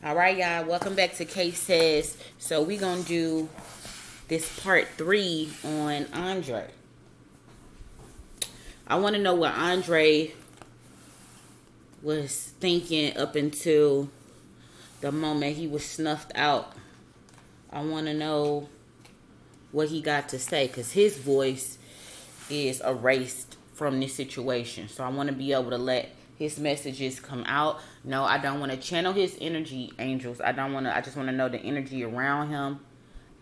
All right, y'all. Welcome back to Kay Says. So we gonna do this part 3 on Andre. I want to know what Andre was thinking up until the moment he was snuffed out. I want to know what he got to say because his voice is erased from this situation. So I want to be able to let his messages come out. No, I don't want to channel his energy, angels. I just want to know the energy around him.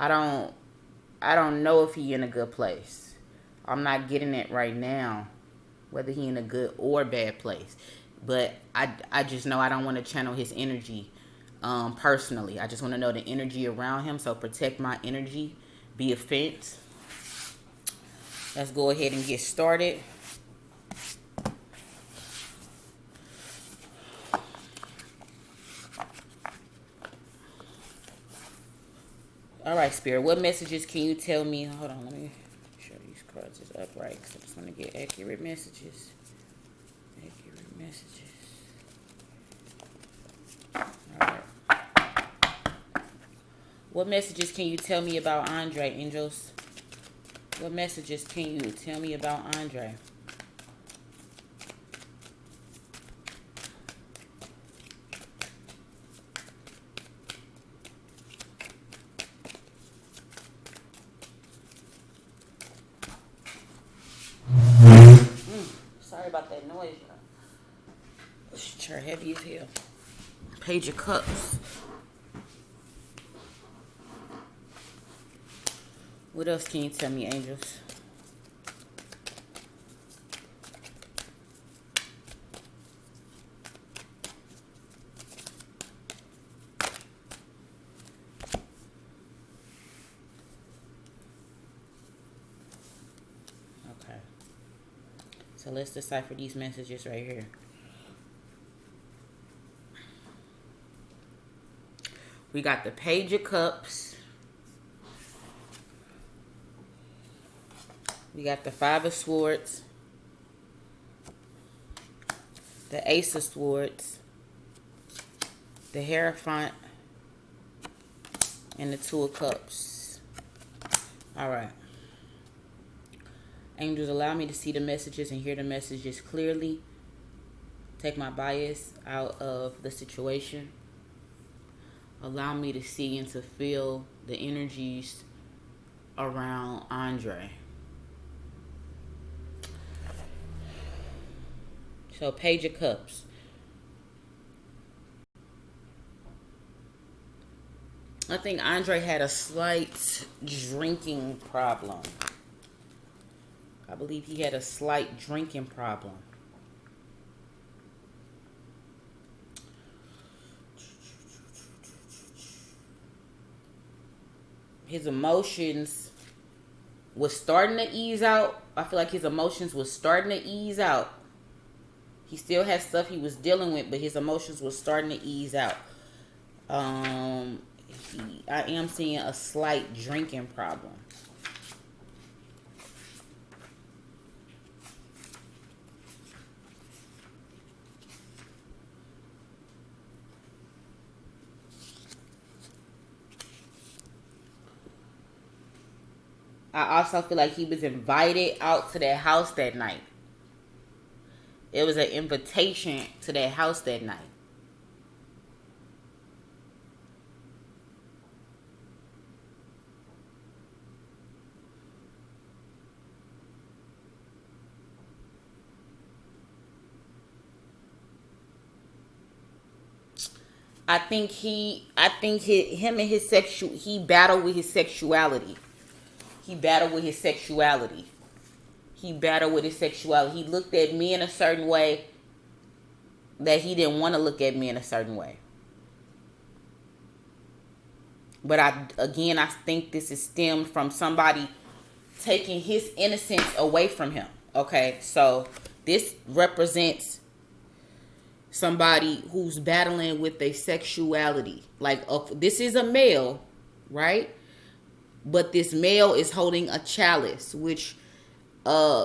I don't know if he in a good place. I'm not getting it right now, whether he in a good or bad place. But I just know I don't want to channel his energy personally. I just want to know the energy around him. So protect my energy. Be a fence. Let's go ahead and get started. All right, Spirit. What messages can you tell me? Hold on, let me show these cards is upright because I just want to get accurate messages. Accurate messages. All right. What messages can you tell me about Andre, angels? What messages can you tell me about Andre? Sorry about that noise. This chair heavy as hell. Page of Cups. What else can you tell me, angels? Okay. So let's decipher these messages right here. We got the Page of Cups. We got the Five of Swords. The Ace of Swords. The Hierophant. And the Two of Cups. Alright. Angels, allow me to see the messages and hear the messages clearly. Take my bias out of the situation. Allow me to see and to feel the energies around Andre. So, Page of Cups. I think Andre had a slight drinking problem. I believe he had a slight drinking problem. His emotions was starting to ease out. I feel like his emotions was starting to ease out. He still had stuff he was dealing with, but his emotions was starting to ease out. I am seeing a slight drinking problem. I also feel like he was invited out to that house that night. It was an invitation to that house that night. He battled with his sexuality. He battled with his sexuality. He battled with his sexuality. He looked at me in a certain way that he didn't want to look at me in a certain way. But I think this is stemmed from somebody taking his innocence away from him. Okay, so this represents somebody who's battling with their sexuality. Like, this is a male, right? But this male is holding a chalice, which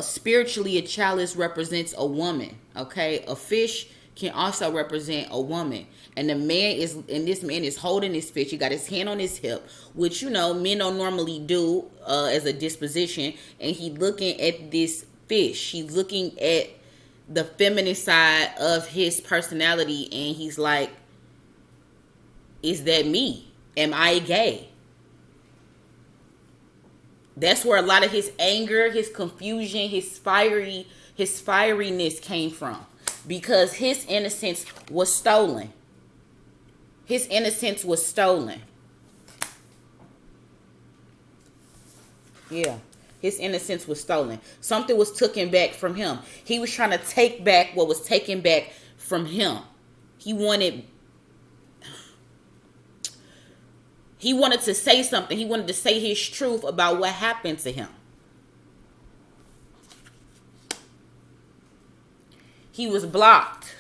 spiritually a chalice represents a woman. Okay, a fish can also represent a woman. And this man is holding his fish. He got his hand on his hip, which, you know, men don't normally do as a disposition. And he looking at this fish. He's looking at the feminine side of his personality, and he's like, is that me? Am I gay? That's where a lot of his anger, his confusion, his fieriness came from. Because his innocence was stolen. His innocence was stolen. Yeah. His innocence was stolen. Something was taken back from him. He was trying to take back what was taken back from him. He wanted to say something. He wanted to say his truth about what happened to him. He was blocked.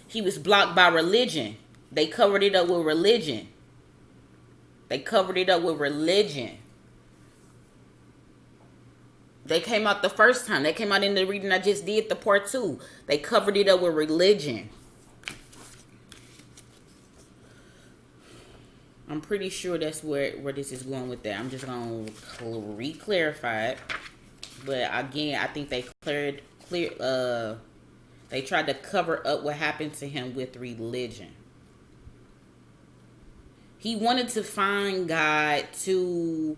He was blocked by religion. They covered it up with religion. They covered it up with religion. They came out the first time. They came out in the reading I just did, the part 2. They covered it up with religion. I'm pretty sure that's where this is going with that. I'm just going to re-clarify it. But again, I think they they tried to cover up what happened to him with religion. He wanted to find God to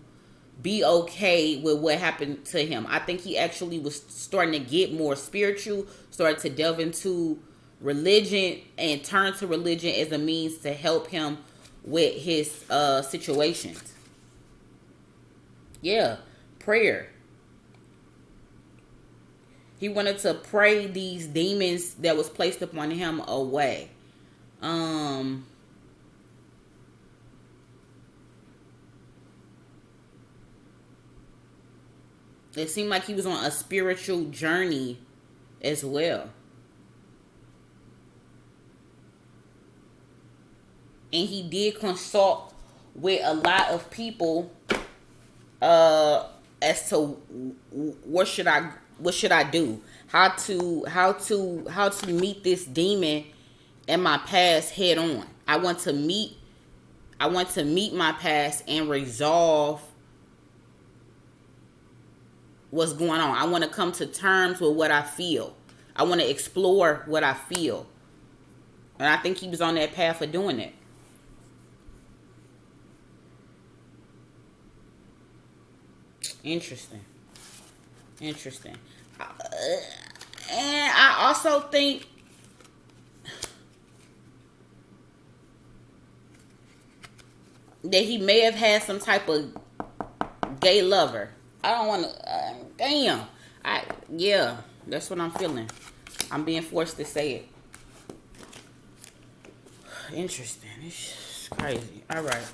be okay with what happened to him. I think he actually was starting to get more spiritual, started to delve into religion and turn to religion as a means to help him with his situations. Yeah, prayer. He wanted to pray these demons that was placed upon him away. It seemed like he was on a spiritual journey as well. And he did consult with a lot of people as to what should I do? How to meet this demon in my past head on. I want to meet my past and resolve what's going on. I want to come to terms with what I feel. I want to explore what I feel. And I think he was on that path of doing it. Interesting. And I also think that he may have had some type of gay lover. I don't want to. Yeah, that's what I'm feeling. I'm being forced to say it. Interesting. It's crazy. All right.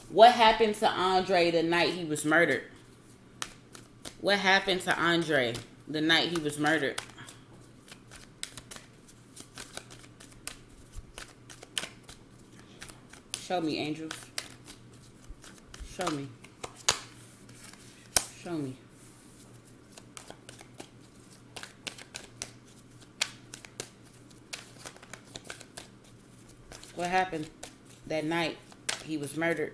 What happened to Andre the night he was murdered? What happened to Andre the night he was murdered? Show me, angels. Show me. Show me. What happened that night he was murdered?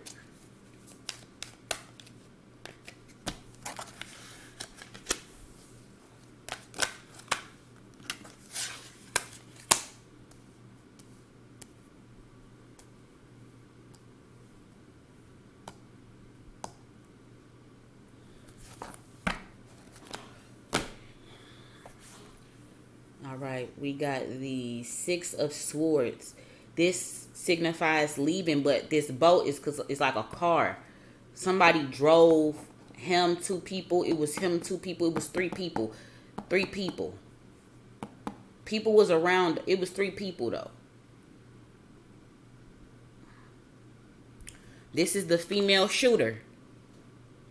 Alright, we got the 6 of Swords. This signifies leaving, but this boat is because it's like a car. Somebody drove him, 2 people. It was him, 2 people. It was 3 people. 3 people. People was around. It was 3 people though. This is the female shooter.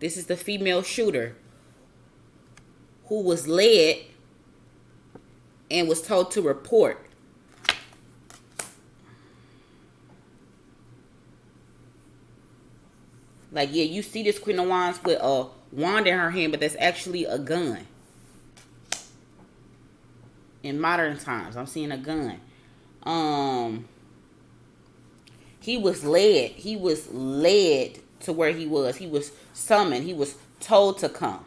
This is the female shooter who was led and was told to report. Like, yeah, you see this Queen of Wands with a wand in her hand, but that's actually a gun. in modern times. I'm seeing a gun. He was led. He was led to where he was. He was summoned. He was told to come.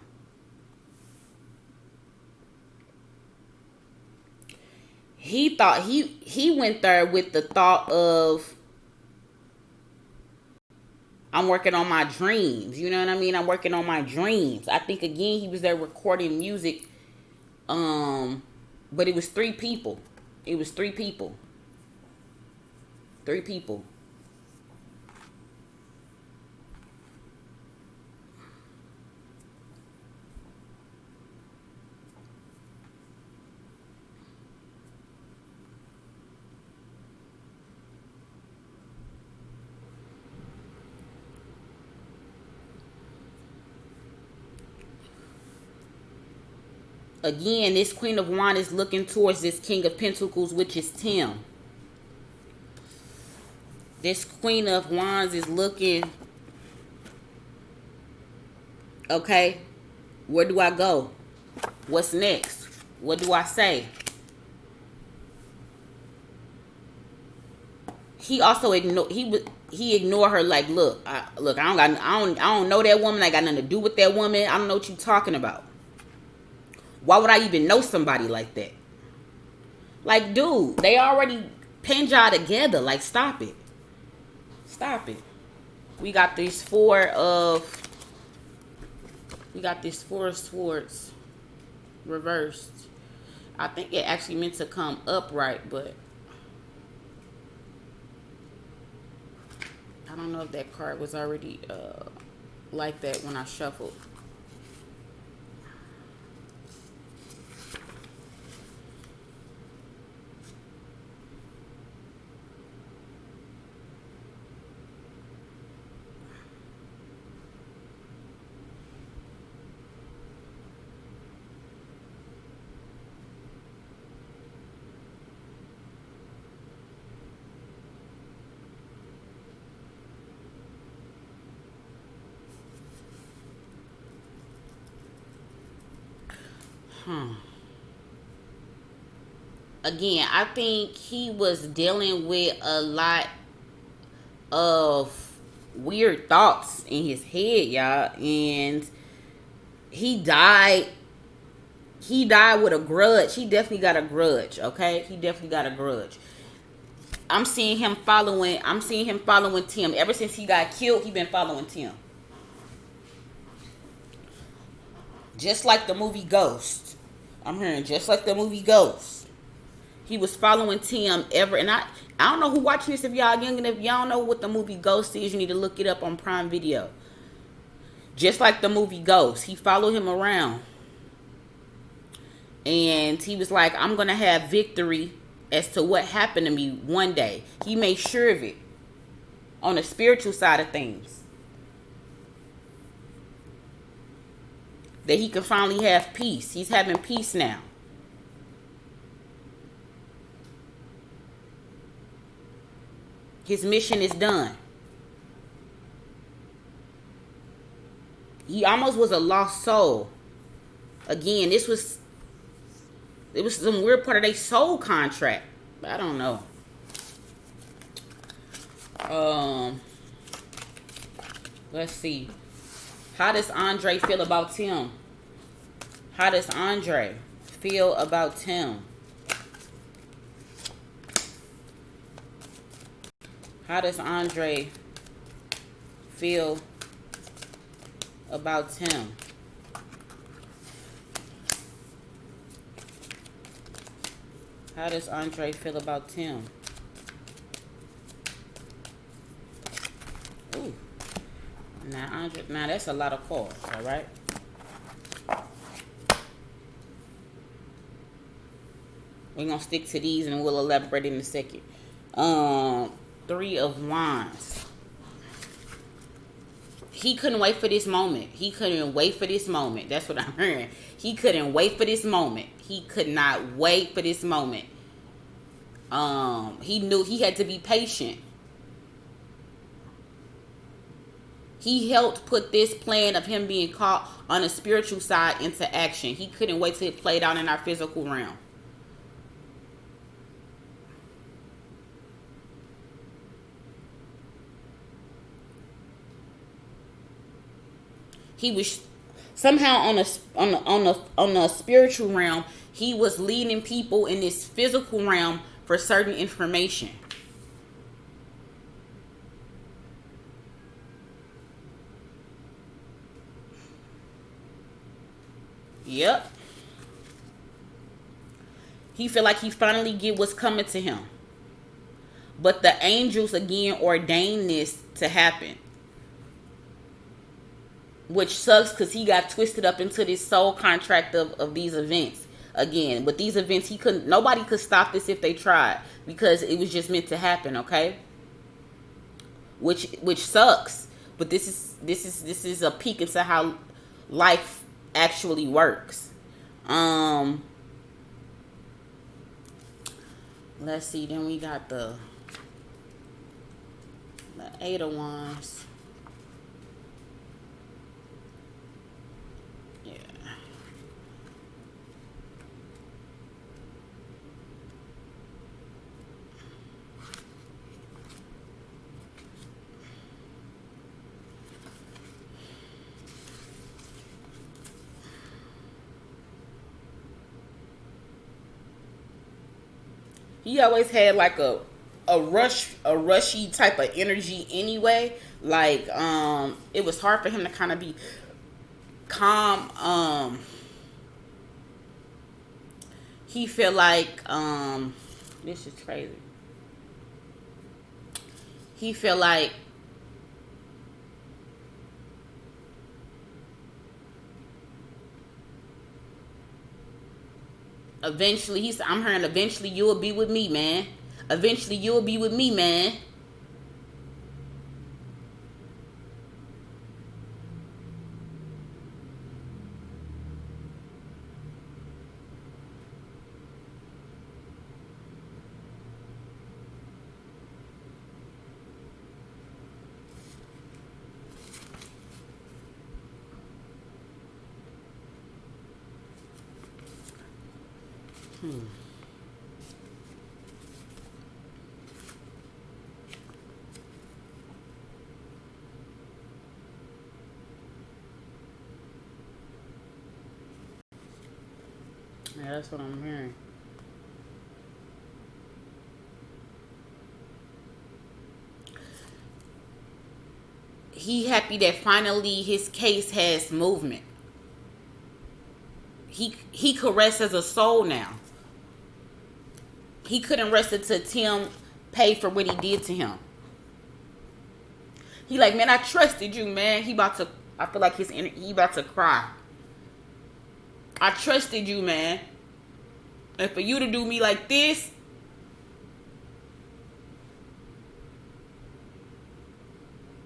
He thought he went there with the thought of, I'm working on my dreams. You know what I mean? I'm working on my dreams. I think again he was there recording music. But it was 3 people. It was 3 people. 3 people. Again, this Queen of Wands is looking towards this King of Pentacles, which is Tim. This Queen of Wands is looking, okay, where do I go? What's next? What do I say? He also ignored her, like, look, I don't know that woman. I got nothing to do with that woman. I don't know what you talking about. Why would I even know somebody like that? Like, dude, they already pinned y'all together. Like, stop it. Stop it. We got this 4 of swords reversed. I think it actually meant to come upright, but I don't know if that card was already like that when I shuffled. Again, I think he was dealing with a lot of weird thoughts in his head, y'all. And he died. He died with a grudge. He definitely got a grudge, okay? He definitely got a grudge. I'm seeing him following Tim. Ever since he got killed, he been following Tim. Just like the movie Ghost. I'm hearing just like the movie Ghost. He was following Tim and I don't know who watching this if y'all young, and if y'all know what the movie Ghost is, you need to look it up on Prime Video. Just like the movie Ghost, he followed him around. And he was like, I'm going to have victory as to what happened to me one day. He made sure of it on the spiritual side of things. That he can finally have peace. He's having peace now. His mission is done. He almost was a lost soul. Again, it was some weird part of their soul contract. I don't know. Let's see. How does Andre feel about Tim? How does Andre feel about Tim? How does Andre feel about Tim? How does Andre feel about Tim? Ooh. Now that's a lot of cards, all right? We're going to stick to these and we'll elaborate in a second. 3 of Wands. He couldn't wait for this moment. He couldn't wait for this moment. That's what I'm hearing. He couldn't wait for this moment. He could not wait for this moment. He knew he had to be patient. He helped put this plan of him being caught on the spiritual side into action. He couldn't wait till it played out in our physical realm. He was somehow on a spiritual realm. He was leading people in this physical realm for certain information. Yep. He feel like he finally get what's coming to him. But the angels again ordained this to happen. Which sucks because he got twisted up into this soul contract of these events again. But these events, nobody could stop this if they tried, because it was just meant to happen, okay? Which sucks. But this is a peek into how life actually works. Let's see, then we got the Eight of Wands. Yeah. He always had like a rushy type of energy anyway. Like it was hard for him to kind of be calm. He felt like this is crazy. He felt like eventually I'm hearing eventually you'll be with me, man. Eventually you'll be with me, man. Yeah, that's what I'm hearing. He happy that finally his case has movement. He could rest as a soul now. He couldn't rest until Tim paid for what he did to him. He like, man, I trusted you, man. I feel like he about to cry. I trusted you, man. And for you to do me like this,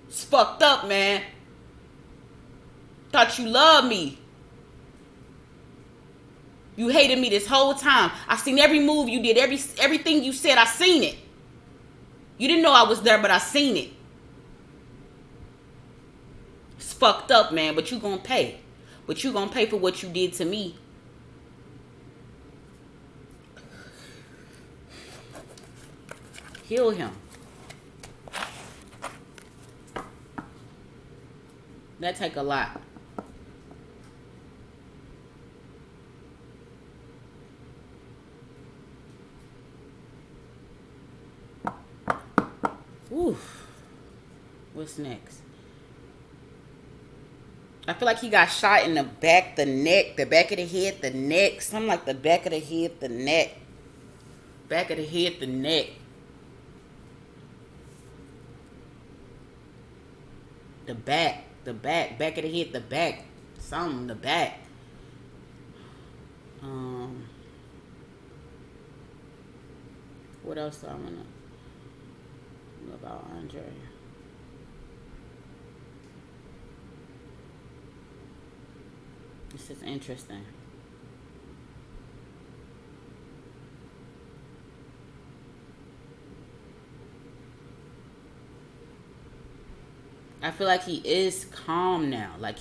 it's fucked up, man. Thought you loved me. You hated me this whole time. I seen every move you did, everything you said, I seen it. You didn't know I was there, but I seen it. It's fucked up, man, but you gonna pay. But you gonna pay for what you did to me. Heal him. That take a lot. Oof. What's next? I feel like he got shot in the back, the neck, the back of the head, the neck. Something like the back of the head, the neck. Back of the head, the neck. The back, back of the head, the back. Something, the back. What else do I want to know about Andre? This is interesting. I feel like he is calm now. Like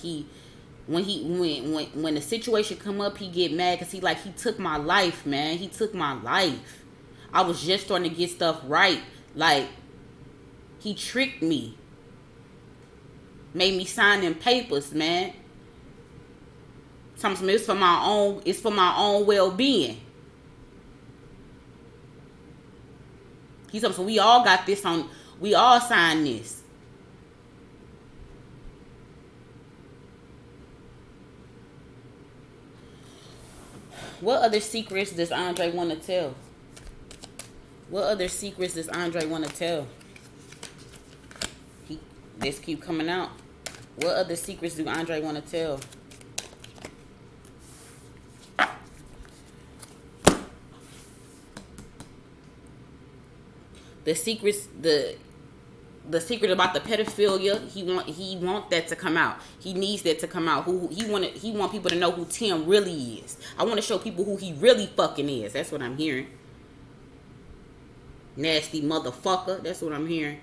when the situation come up, he get mad because he took my life, man. He took my life. I was just starting to get stuff right. Like, he tricked me. Made me sign them papers, man. Something it's for my own. It's for my own well-being. He's something. So we all got this on. We all signed this. What other secrets does Andre want to tell? What other secrets does Andre want to tell? This keep coming out. What other secrets do Andre want to tell? The secrets, the secret about the pedophilia, he want that to come out. He needs that to come out. He want people to know who Tim really is. I want to show people who he really fucking is. That's what I'm hearing. Nasty motherfucker. That's what I'm hearing.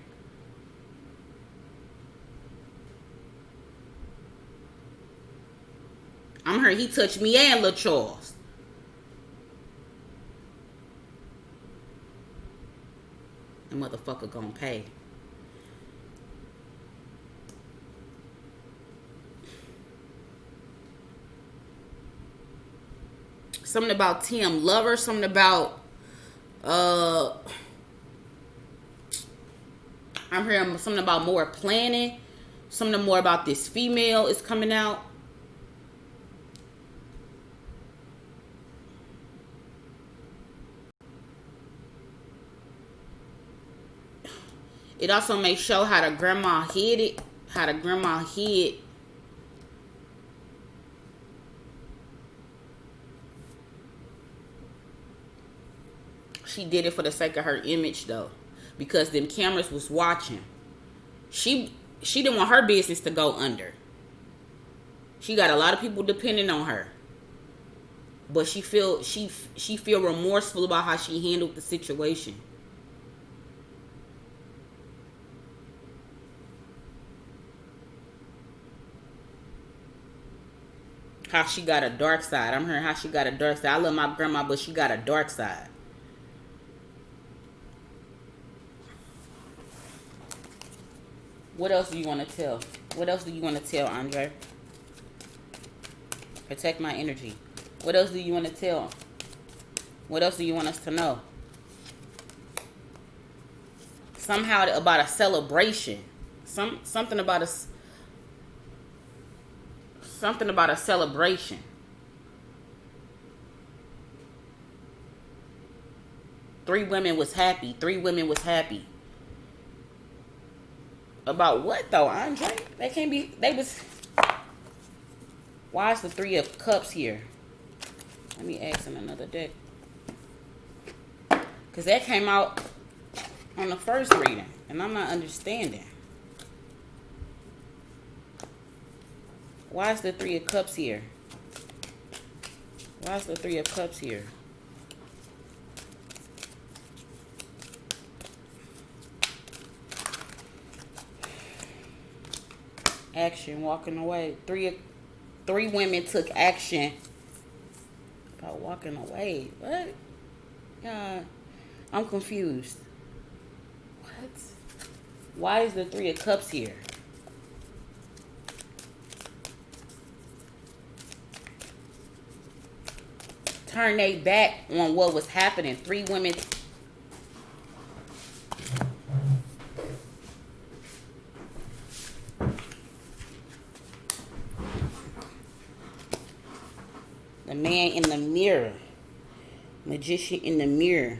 I'm hearing he touched me and Lil Charles. The motherfucker gonna pay. Something about Tim Lover. Something about I'm hearing something about more planning. Something more about this female is coming out. It also may show how the grandma hid it. How the grandma hid. She did it for the sake of her image, though. Because them cameras was watching. She didn't want her business to go under. She got a lot of people depending on her. But she feel remorseful about how she handled the situation. How she got a dark side. I'm hearing how she got a dark side. I love my grandma, but she got a dark side. What else do you want to tell? What else do you want to tell, Andre? Protect my energy. What else do you want to tell? What else do you want us to know? Somehow about a celebration. Something about a celebration. 3 women was happy. 3 women was happy. About what though, Andre? They can't be. They was. Why is the 3 of Cups here? Let me ask in another deck. Because that came out on the first reading. And I'm not understanding. Why is the 3 of Cups here? Why is the 3 of Cups here? Action, walking away. 3 women took action about walking away. What? I'm confused. What? Why is the 3 of Cups here? Turn they back on what was happening. 3 women. The man in the mirror. Magician in the mirror.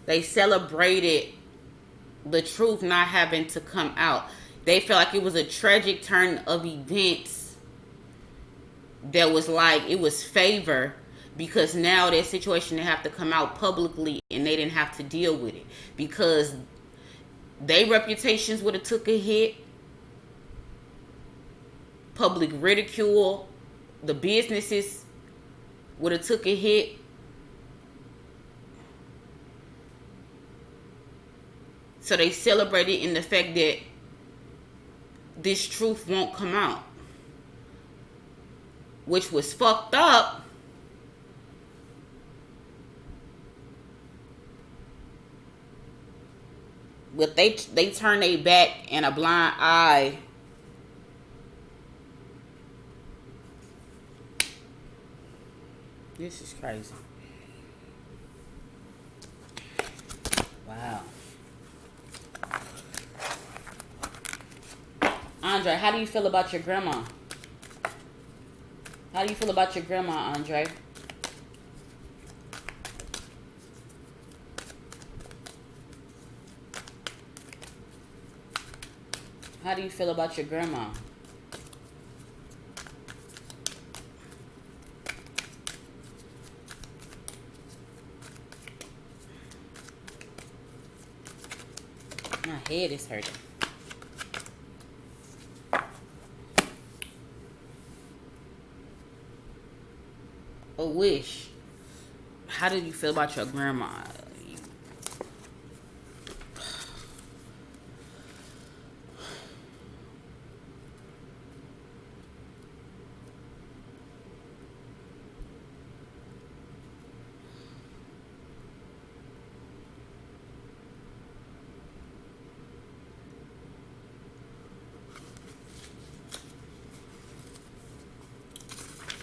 They celebrated the truth not having to come out. They felt like it was a tragic turn of events that was like, it was favor because now that situation they have to come out publicly and they didn't have to deal with it because their reputations would have took a hit. Public ridicule. The businesses would have took a hit. So they celebrated in the fact that this truth won't come out. Which was fucked up. But they turn their back and a blind eye. This is crazy. Wow. Andre, how do you feel about your grandma? How do you feel about your grandma, Andre? How do you feel about your grandma? My head is hurting. A wish. How did you feel about your grandma?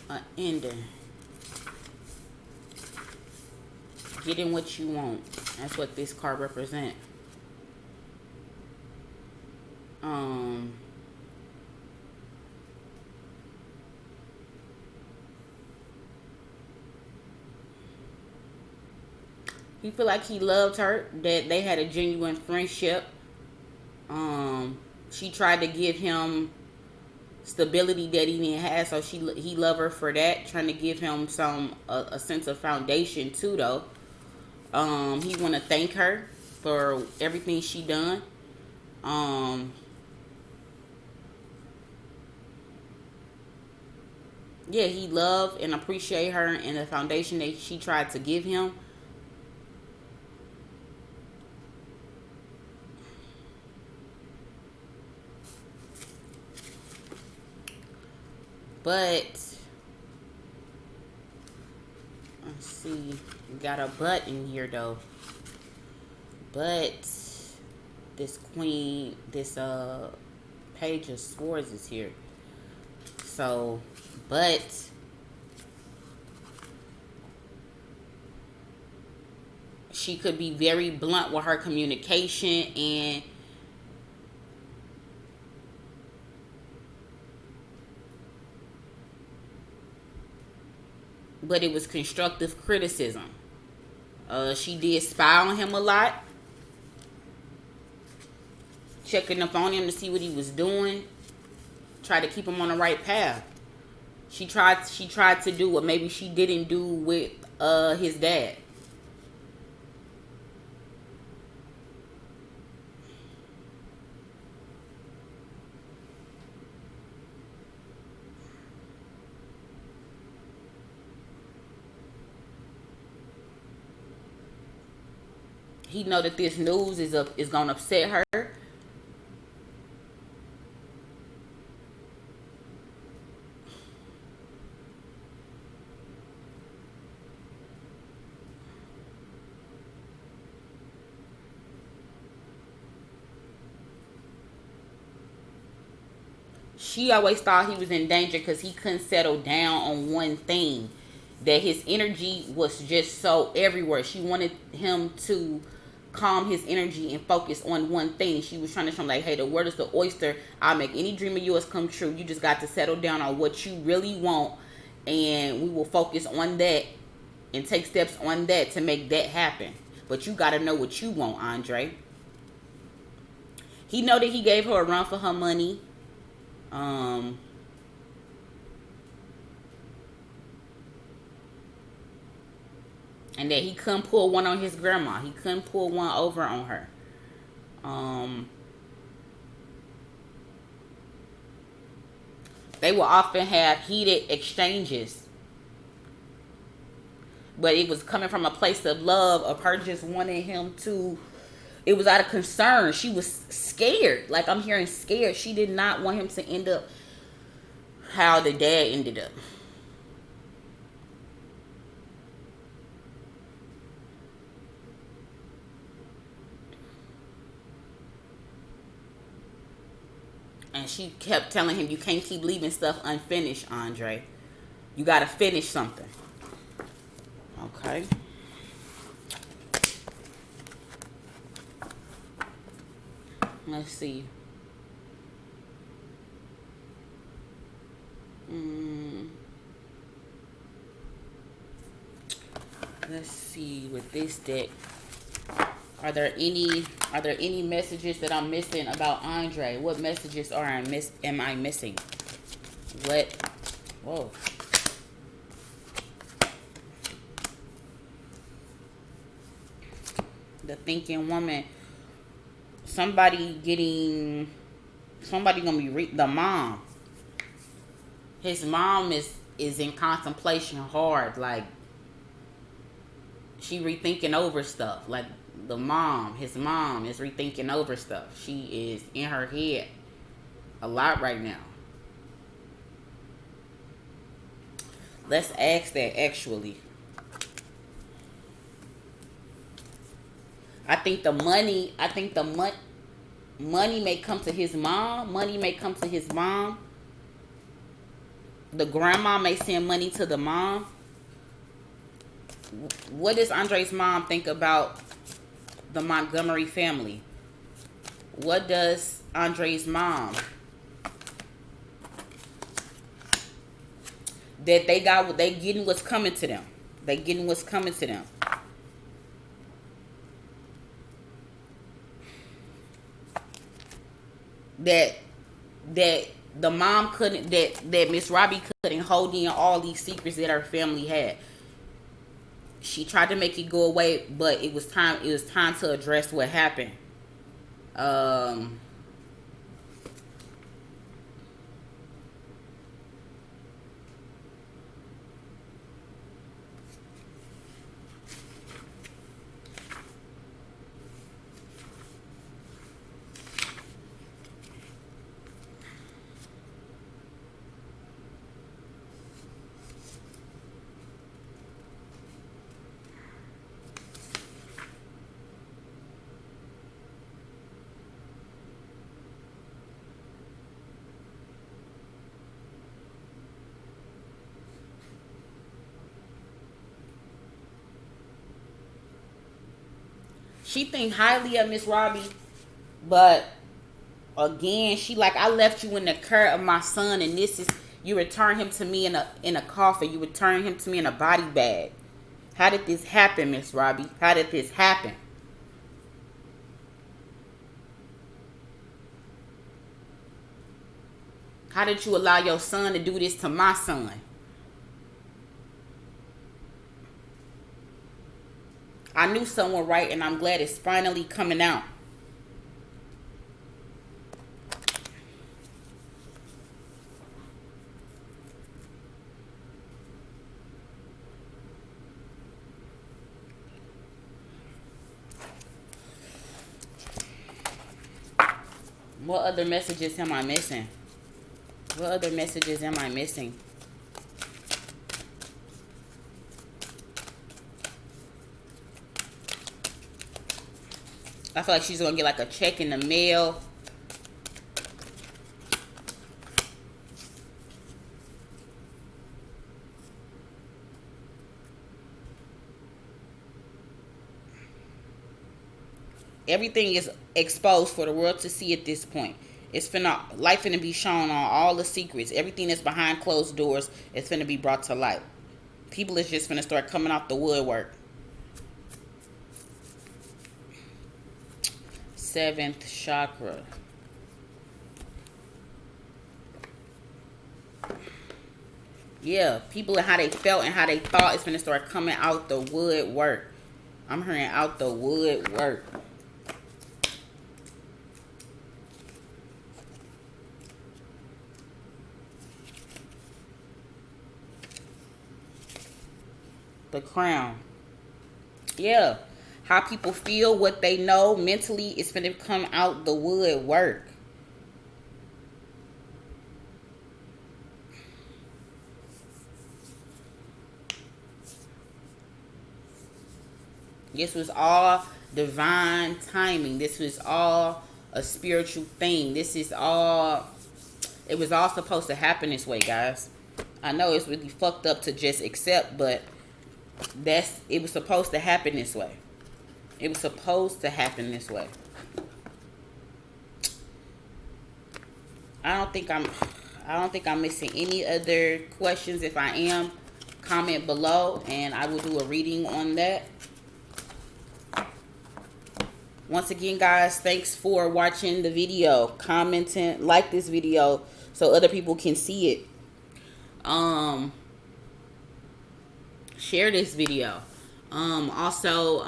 An ending. Getting what you want. That's what this card represents. He feel like he loved her, that they had a genuine friendship. She tried to give him stability that he didn't have, so he loved her for that, trying to give him a sense of foundation too, though. He want to thank her for everything she done. Yeah, he loved and appreciate her and the foundation that she tried to give him. But let's see, we got a but in here though. But this queen, this page of swords is here. So, but she could be very blunt with her communication, and but it was constructive criticism. She did spy on him a lot, checking up on him to see what he was doing, try to keep him on the right path. She tried to do what maybe she didn't do with his dad. He know that this news is gonna upset her. She always thought he was in danger because he couldn't settle down on one thing. That his energy was just so everywhere. She wanted him to calm his energy and focus on one thing. She was trying to show him, like, hey, the word is the oyster. I'll make any dream of yours come true. You just got to settle down on what you really want, and we will focus on that and take steps on that to make that happen. But you got to know what you want, Andre. He know that he gave her a run for her money. And that he couldn't pull one on his grandma. He couldn't pull one over on her. They will often have heated exchanges. But it was coming from a place of love, of her just wanting him to... It was out of concern. She was scared. Like, I'm hearing scared. She did not want him to end up how the dad ended up. And she kept telling him, you can't keep leaving stuff unfinished, Andre. You got to finish something. Okay. Let's see. Let's see with this deck. Are there any messages that I'm missing about Andre? What messages am I missing? What? Whoa. The thinking woman. Somebody gonna be the mom. His mom is in contemplation hard. Like, she rethinking over stuff. Like, his mom is rethinking over stuff. She is in her head a lot right now. Let's ask that, actually. I think the money may come to his mom. Money may come to his mom. The grandma may send money to the mom. What does Andre's mom think about the Montgomery family? What does Andre's mom? That they getting what's coming to them. They getting what's coming to them. That the mom couldn't, that Miss Robbie couldn't hold in all these secrets that her family had. She tried to make it go away, but it was time to address what happened. She think highly of Miss Robbie, but again, she like, I left you in the care of my son, and you return him to me in a coffin. You return him to me in a body bag. How did this happen, Miss Robbie? How did this happen? How did you allow your son to do this to my son? I knew someone right, and I'm glad it's finally coming out. What other messages am I missing? What other messages am I missing? I feel like she's gonna get like a check in the mail. Everything is exposed for the world to see at this point. Life finna be shown on all the secrets. Everything that's behind closed doors is finna be brought to light. People is just finna start coming out the woodwork. 7th chakra. Yeah, people and how they felt and how they thought is finna start coming out the woodwork. I'm hearing out the woodwork. The crown. Yeah. How people feel, what they know mentally is finna come out the woodwork. This was all divine timing. This was all a spiritual thing. This is all It was all supposed to happen this way, guys. I know it's really fucked up to just accept, but it was supposed to happen this way. It was supposed to happen this way. I don't think I'm missing any other questions. If I am, comment below and I will do a reading on that. Once again, guys, thanks for watching the video, commenting, like this video so other people can see it. Share this video. Also,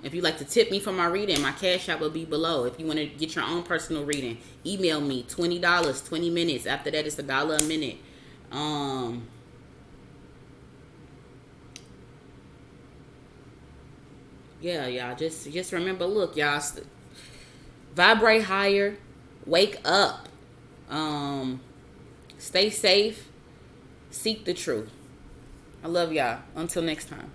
if you'd like to tip me for my reading, my cash app will be below. If you want to get your own personal reading, email me. $20, 20 minutes. After that, it's $1 a minute. Yeah, y'all, just remember, look, y'all, vibrate higher, wake up, stay safe, seek the truth. I love y'all. Until next time.